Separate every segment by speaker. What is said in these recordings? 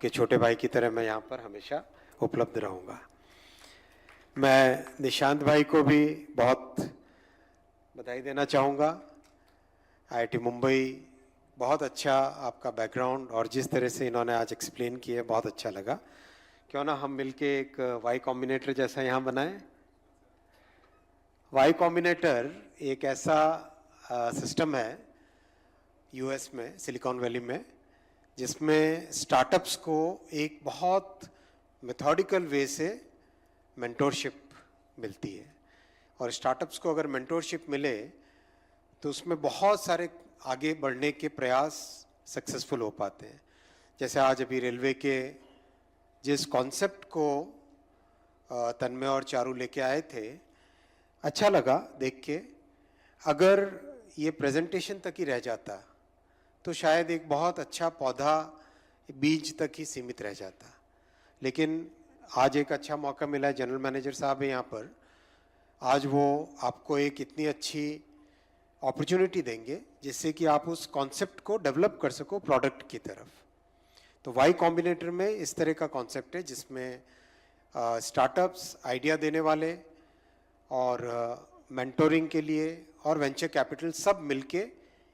Speaker 1: आपके छोटे भाई की तरह मैं यहाँ पर हमेशा उपलब्ध रहूँगा। मैं निशांत भाई को भी बहुत बधाई देना चाहूँगा। आईआईटी मुंबई, बहुत अच्छा आपका बैकग्राउंड और जिस तरह से इन्होंने आज एक्सप्लेन किया बहुत अच्छा लगा। क्यों ना हम मिलके एक वाई कॉम्बिनेटर जैसा यहाँ बनाएं। वाई कॉम्बिनेटर एक ऐसा सिस्टम है यूएस में, सिलिकॉन वैली में, जिसमें स्टार्टअप्स को एक बहुत मेथोडिकल वे से मेंटोरशिप मिलती है। और स्टार्टअप्स को अगर मेंटोरशिप मिले तो उसमें बहुत सारे आगे बढ़ने के प्रयास सक्सेसफुल हो पाते हैं। जैसे आज अभी रेलवे के जिस कॉन्सेप्ट को तन्मय और चारू लेके आए थे, अच्छा लगा देख के। अगर ये प्रेजेंटेशन तक ही रह जाता तो शायद एक बहुत अच्छा पौधा बीज तक ही सीमित रह जाता, लेकिन आज एक अच्छा मौका मिला है। जनरल मैनेजर साहब है यहाँ पर, आज वो आपको एक इतनी अच्छी अपॉर्चुनिटी देंगे जिससे कि आप उस कॉन्सेप्ट को डेवलप कर सको प्रोडक्ट की तरफ। तो वाई कॉम्बिनेटर में इस तरह का कॉन्सेप्ट है जिसमें स्टार्टअप्स, आइडिया देने वाले और मेंटोरिंग के लिए और वेंचर कैपिटल सब मिलके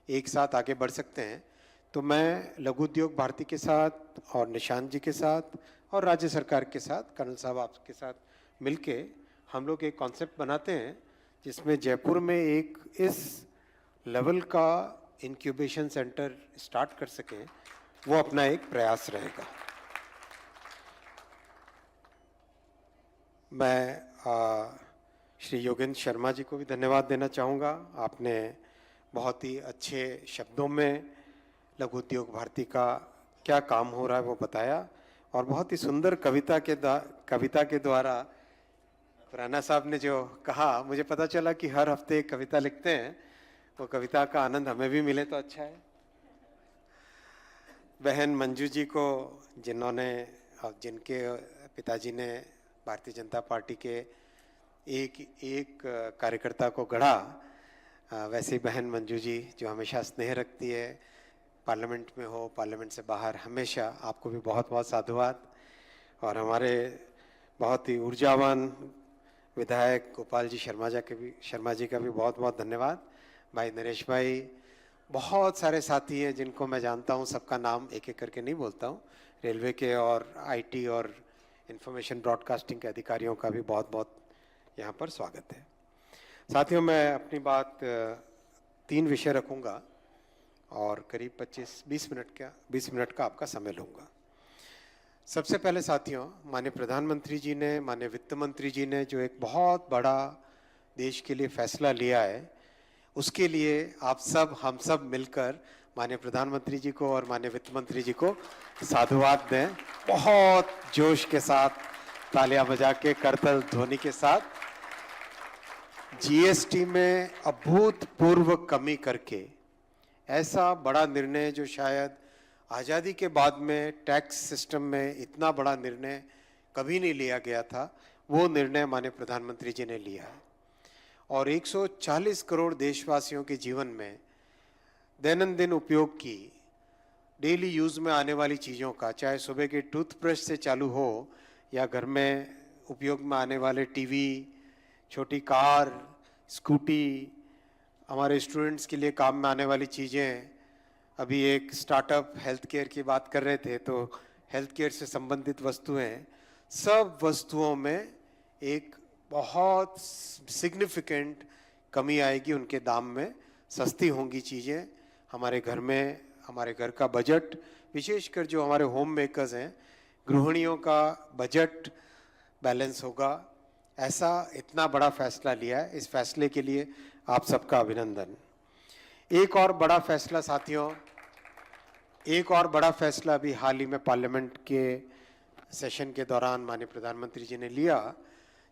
Speaker 1: एक साथ आगे बढ़ सकते हैं। तो मैं लघु उद्योग भारती के साथ और निशांत जी के साथ और राज्य सरकार के साथ, कर्नल साहब आपके साथ मिलके हम लोग एक कॉन्सेप्ट बनाते हैं जिसमें जयपुर में एक इस लेवल का इंक्यूबेशन सेंटर स्टार्ट कर सकें, वो अपना एक प्रयास रहेगा। मैं श्री योगेंद्र शर्मा जी को भी धन्यवाद देना चाहूँगा। आपने बहुत ही अच्छे शब्दों में लघु उद्योग भारती का क्या काम हो रहा है वो बताया, और बहुत ही सुंदर कविता के द्वारा राणा साहब ने जो कहा, मुझे पता चला कि हर हफ्ते एक कविता लिखते हैं, वो कविता का आनंद हमें भी मिले तो अच्छा है। बहन मंजू जी को, जिनके पिताजी ने भारतीय जनता पार्टी के एक कार्यकर्ता को गढ़ा, वैसे ही बहन मंजू जी जो हमेशा स्नेह रखती है, पार्लियामेंट में हो, पार्लियामेंट से बाहर, हमेशा आपको भी बहुत बहुत साधुवाद। और हमारे बहुत ही ऊर्जावान विधायक गोपाल जी शर्मा जी का भी बहुत बहुत धन्यवाद। भाई नरेश भाई, बहुत सारे साथी हैं जिनको मैं जानता हूं, सबका नाम एक एक करके नहीं बोलता हूं। रेलवे के और आईटी और इंफॉर्मेशन ब्रॉडकास्टिंग के अधिकारियों का भी बहुत बहुत यहाँ पर स्वागत है। साथियों, मैं अपनी बात 3 विषय रखूँगा और करीब 20 मिनट का आपका समय लूँगा। सबसे पहले साथियों, माननीय प्रधानमंत्री जी ने, माननीय वित्त मंत्री जी ने जो एक बहुत बड़ा देश के लिए फैसला लिया है, उसके लिए हम सब मिलकर माननीय प्रधानमंत्री जी को और माननीय वित्त मंत्री जी को साधुवाद दें। बहुत जोश के साथ, तालियां बजा के, करतल ध्वनि के साथ। जीएसटी में अभूतपूर्व कमी करके ऐसा बड़ा निर्णय जो शायद आज़ादी के बाद में टैक्स सिस्टम में इतना बड़ा निर्णय कभी नहीं लिया गया था, वो निर्णय माननीय प्रधानमंत्री जी ने लिया है। और 140 करोड़ देशवासियों के जीवन में दैनंदिन उपयोग की, डेली यूज़ में आने वाली चीज़ों का, चाहे सुबह के टूथब्रश से चालू हो या घर में उपयोग में आने वाले टीवी, छोटी कार, स्कूटी, हमारे स्टूडेंट्स के लिए काम में आने वाली चीज़ें। अभी एक स्टार्टअप हेल्थ केयर की बात कर रहे थे, तो हेल्थ केयर से संबंधित वस्तुएं, सब वस्तुओं में एक बहुत सिग्निफिकेंट कमी आएगी, उनके दाम में सस्ती होंगी चीज़ें। हमारे घर में, हमारे घर का बजट, विशेषकर जो हमारे होम मेकर्स हैं, गृहिणियों का बजट बैलेंस होगा। ऐसा इतना बड़ा फैसला लिया है, इस फैसले के लिए आप सबका अभिनंदन। एक और बड़ा फैसला साथियों, एक और बड़ा फैसला अभी हाल ही में पार्लियामेंट के सेशन के दौरान माननीय प्रधानमंत्री जी ने लिया,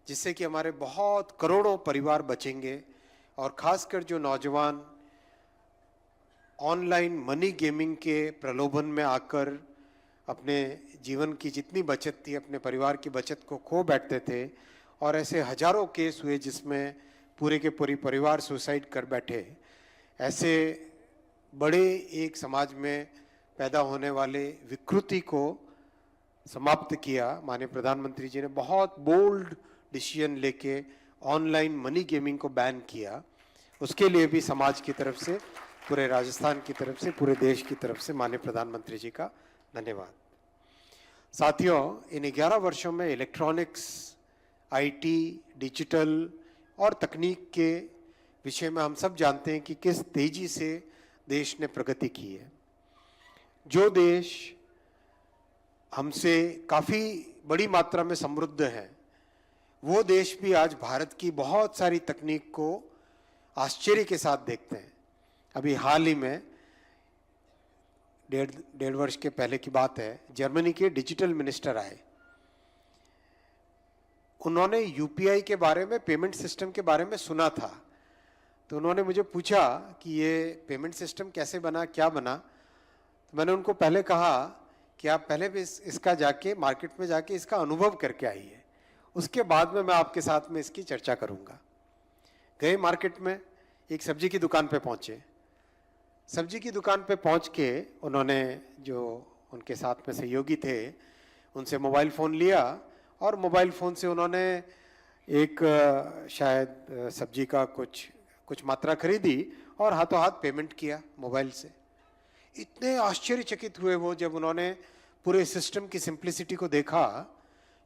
Speaker 1: जिससे कि हमारे बहुत करोड़ों परिवार बचेंगे। और खासकर जो नौजवान ऑनलाइन मनी गेमिंग के प्रलोभन में आकर अपने जीवन की जितनी बचत थी, अपने परिवार की बचत को खो बैठते थे, और ऐसे हजारों केस हुए जिसमें पूरे के पूरे परिवार सुसाइड कर बैठे। ऐसे बड़े एक समाज में पैदा होने वाले विकृति को समाप्त किया, माननीय प्रधानमंत्री जी ने बहुत बोल्ड डिसीजन लेके ऑनलाइन मनी गेमिंग को बैन किया, उसके लिए भी समाज की तरफ से, पूरे राजस्थान की तरफ से, पूरे देश की तरफ से माननीय प्रधानमंत्री जी का धन्यवाद। साथियों, इन 11 वर्षों में इलेक्ट्रॉनिक्स, आईटी, डिजिटल और तकनीक के विषय में हम सब जानते हैं कि किस तेजी से देश ने प्रगति की है। जो देश हमसे काफ़ी बड़ी मात्रा में समृद्ध है, वो देश भी आज भारत की बहुत सारी तकनीक को आश्चर्य के साथ देखते हैं। अभी हाल ही में डेढ़ वर्ष के पहले की बात है, जर्मनी के डिजिटल मिनिस्टर आए। उन्होंने यूपीआई के बारे में, पेमेंट सिस्टम के बारे में सुना था, तो उन्होंने मुझे पूछा कि ये पेमेंट सिस्टम कैसे बना, क्या बना। तो मैंने उनको पहले कहा कि आप पहले भी इसका जाके मार्केट में जाके इसका अनुभव करके आइए, उसके बाद में मैं आपके साथ में इसकी चर्चा करूंगा। गए मार्केट में, एक सब्जी की दुकान पे पहुंचे। सब्जी की दुकान पे पहुंच के उन्होंने, जो उनके साथ में सहयोगी थे, उनसे मोबाइल फ़ोन लिया और मोबाइल फ़ोन से उन्होंने एक शायद सब्जी का कुछ मात्रा खरीदी और हाथों हाथ पेमेंट किया मोबाइल से। इतने आश्चर्यचकित हुए वो जब उन्होंने पूरे सिस्टम की सिंप्लिसिटी को देखा।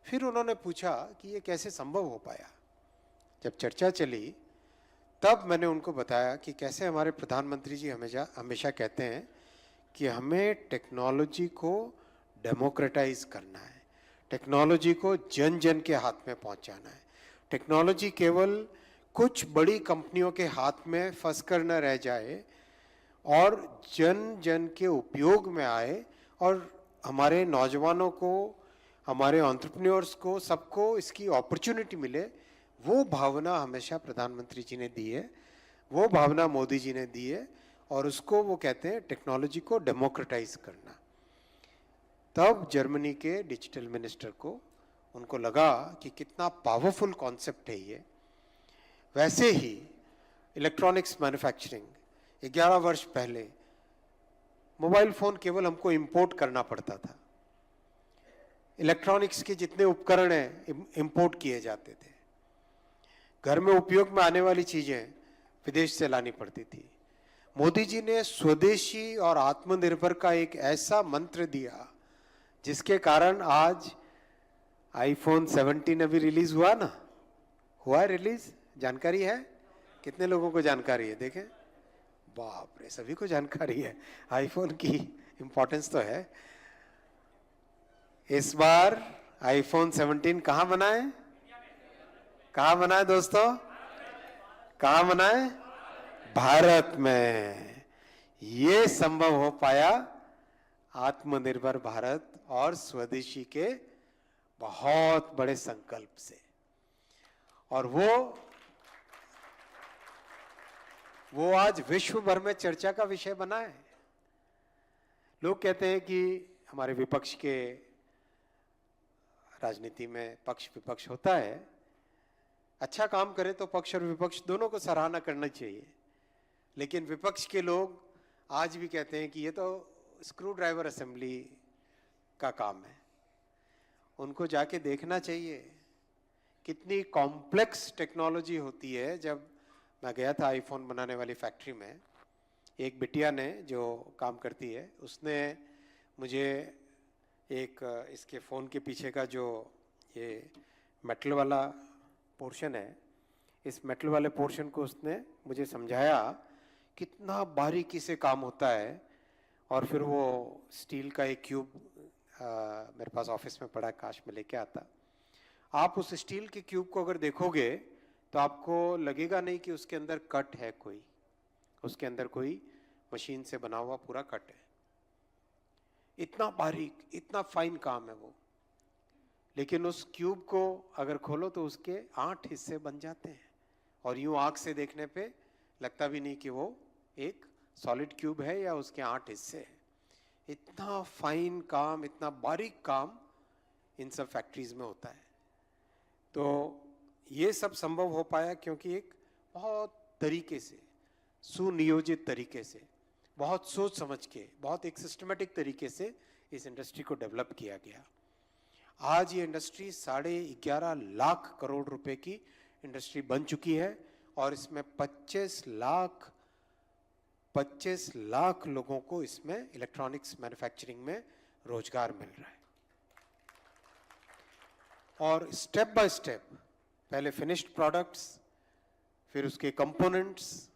Speaker 1: फिर उन्होंने पूछा कि ये कैसे संभव हो पाया। जब चर्चा चली तब मैंने उनको बताया कि कैसे हमारे प्रधानमंत्री जी हमेशा कहते हैं कि हमें टेक्नोलॉजी को डेमोक्रेटाइज करना है, टेक्नोलॉजी को जन जन के हाथ में पहुंचाना है। टेक्नोलॉजी केवल कुछ बड़ी कंपनियों के हाथ में फंस कर न रह जाए और जन जन के उपयोग में आए और हमारे नौजवानों को, हमारे एंटरप्रेन्योर्स को, सबको इसकी अपॉर्चुनिटी मिले। वो भावना हमेशा प्रधानमंत्री जी ने दी है, वो भावना मोदी जी ने दी है, और उसको वो कहते हैं टेक्नोलॉजी को डेमोक्रेटाइज करना। तब जर्मनी के डिजिटल मिनिस्टर को, उनको लगा कि कितना पावरफुल कॉन्सेप्ट है ये। वैसे ही इलेक्ट्रॉनिक्स मैन्युफैक्चरिंग, 11 वर्ष पहले मोबाइल फ़ोन केवल हमको इंपोर्ट करना पड़ता था। इलेक्ट्रॉनिक्स के जितने उपकरण हैं इंपोर्ट किए जाते थे। घर में उपयोग में आने वाली चीज़ें विदेश से लानी पड़ती थी। मोदी जी ने स्वदेशी और आत्मनिर्भर का एक ऐसा मंत्र दिया जिसके कारण आज आईफोन 17 अभी रिलीज हुआ ना, हुआ रिलीज, जानकारी है? कितने लोगों को जानकारी है? देखें, बाप रे, सभी को जानकारी है। आईफोन की इंपॉर्टेंस तो है। इस बार आईफोन 17 कहां बना है? कहां बना है दोस्तों? कहां बना है? भारत में। ये संभव हो पाया आत्मनिर्भर भारत और स्वदेशी के बहुत बड़े संकल्प से। और वो आज विश्व भर में चर्चा का विषय बना है। लोग कहते हैं कि हमारे विपक्ष के, राजनीति में पक्ष विपक्ष होता है, अच्छा काम करे तो पक्ष और विपक्ष दोनों को सराहना करना चाहिए। लेकिन विपक्ष के लोग आज भी कहते हैं कि ये तो स्क्रू ड्राइवर असेंबली का काम है। उनको जाके देखना चाहिए कितनी कॉम्प्लेक्स टेक्नोलॉजी होती है। जब मैं गया था आईफोन बनाने वाली फैक्ट्री में, एक बिटिया ने जो काम करती है, उसने मुझे एक इसके फ़ोन के पीछे का जो ये मेटल वाला पोर्शन है, इस मेटल वाले पोर्शन को उसने मुझे समझाया कितना बारीकी से काम होता है। और फिर वो स्टील का एक क्यूब मेरे पास ऑफिस में पड़ा, काश में लेके आता। आप उस स्टील के क्यूब को अगर देखोगे तो आपको लगेगा नहीं कि उसके अंदर कट है कोई, उसके अंदर कोई मशीन से बना हुआ पूरा कट है। इतना बारीक, इतना फाइन काम है वो। लेकिन उस क्यूब को अगर खोलो तो उसके 8 हिस्से बन जाते हैं, और यूं आंख से देखने पे लगता भी नहीं कि वो एक सॉलिड क्यूब है या उसके 8 हिस्से हैं। इतना फाइन काम, इतना बारीक काम इन सब फैक्ट्रीज में होता है। तो ये सब संभव हो पाया क्योंकि एक बहुत तरीके से, सुनियोजित तरीके से, बहुत सोच समझ के, बहुत एक सिस्टमेटिक तरीके से इस इंडस्ट्री को डेवलप किया गया। आज ये इंडस्ट्री 11.5 लाख करोड़ रुपए की इंडस्ट्री बन चुकी है और इसमें 25 लाख लोगों को इसमें इलेक्ट्रॉनिक्स मैन्युफैक्चरिंग में रोजगार मिल रहा है। और स्टेप बाय स्टेप पहले फिनिश्ड प्रोडक्ट्स, फिर उसके कंपोनेंट्स,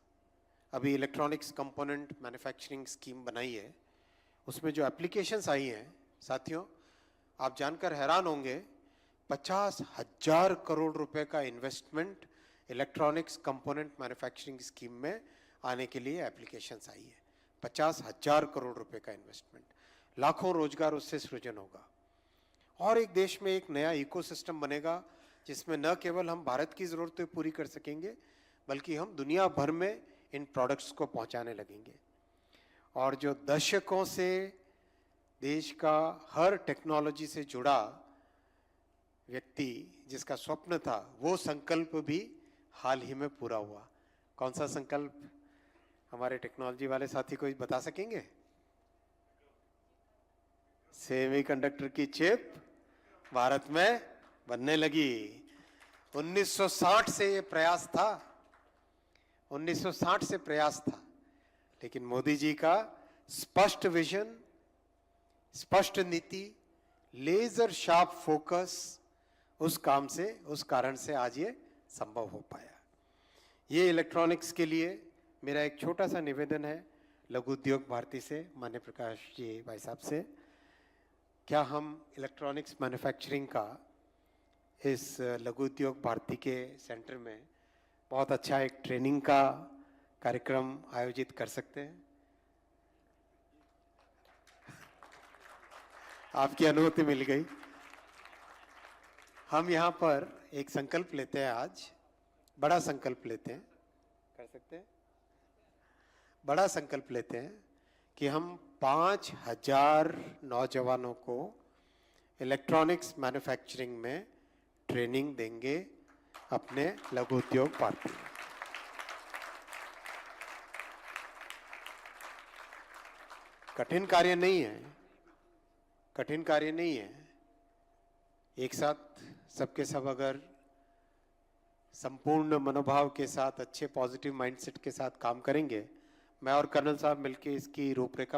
Speaker 1: अभी इलेक्ट्रॉनिक्स कंपोनेंट मैन्युफैक्चरिंग स्कीम बनाई है, उसमें जो एप्लीकेशंस आई हैं साथियों, आप जानकर हैरान होंगे, 50,000 करोड़ रुपए का investment electronics component manufacturing scheme में आने के लिए एप्लीकेशंस आई है। 50,000 करोड़ रुपए का इन्वेस्टमेंट, लाखों रोजगार उससे सृजन होगा और एक देश में एक नया इकोसिस्टम बनेगा जिसमें न केवल हम भारत की ज़रूरतें पूरी कर सकेंगे बल्कि हम दुनिया भर में इन प्रोडक्ट्स को पहुंचाने लगेंगे। और जो दशकों से देश का हर टेक्नोलॉजी से जुड़ा व्यक्ति जिसका स्वप्न था, वो संकल्प भी हाल ही में पूरा हुआ। कौन सा संकल्प? हमारे टेक्नोलॉजी वाले साथी कोई बता सकेंगे? सेमीकंडक्टर की चिप भारत में बनने लगी। 1960 से ये प्रयास था, 1960 से प्रयास था, लेकिन मोदी जी का स्पष्ट विजन, स्पष्ट नीति, लेजर शार्प फोकस, उस काम से, उस कारण से आज ये संभव हो पाया। ये इलेक्ट्रॉनिक्स के लिए मेरा एक छोटा सा निवेदन है लघु उद्योग भारती से, मान्य प्रकाश जी भाई साहब से, क्या हम इलेक्ट्रॉनिक्स मैन्युफैक्चरिंग का इस लघु उद्योग भारती के सेंटर में बहुत अच्छा एक ट्रेनिंग का कार्यक्रम आयोजित कर सकते हैं? आपकी अनुमति मिल गई। हम यहाँ पर एक संकल्प लेते हैं, आज बड़ा संकल्प लेते हैं, कर सकते हैं? बड़ा संकल्प लेते हैं कि हम 5,000 नौजवानों को इलेक्ट्रॉनिक्स मैन्युफैक्चरिंग में ट्रेनिंग देंगे अपने लघु उद्योग भारती में। कठिन कार्य नहीं है, कठिन कार्य नहीं है। एक साथ सबके सब अगर संपूर्ण मनोभाव के साथ, अच्छे पॉजिटिव माइंडसेट के साथ काम करेंगे, मैं और कर्नल साहब मिलकर इसकी रूपरेखा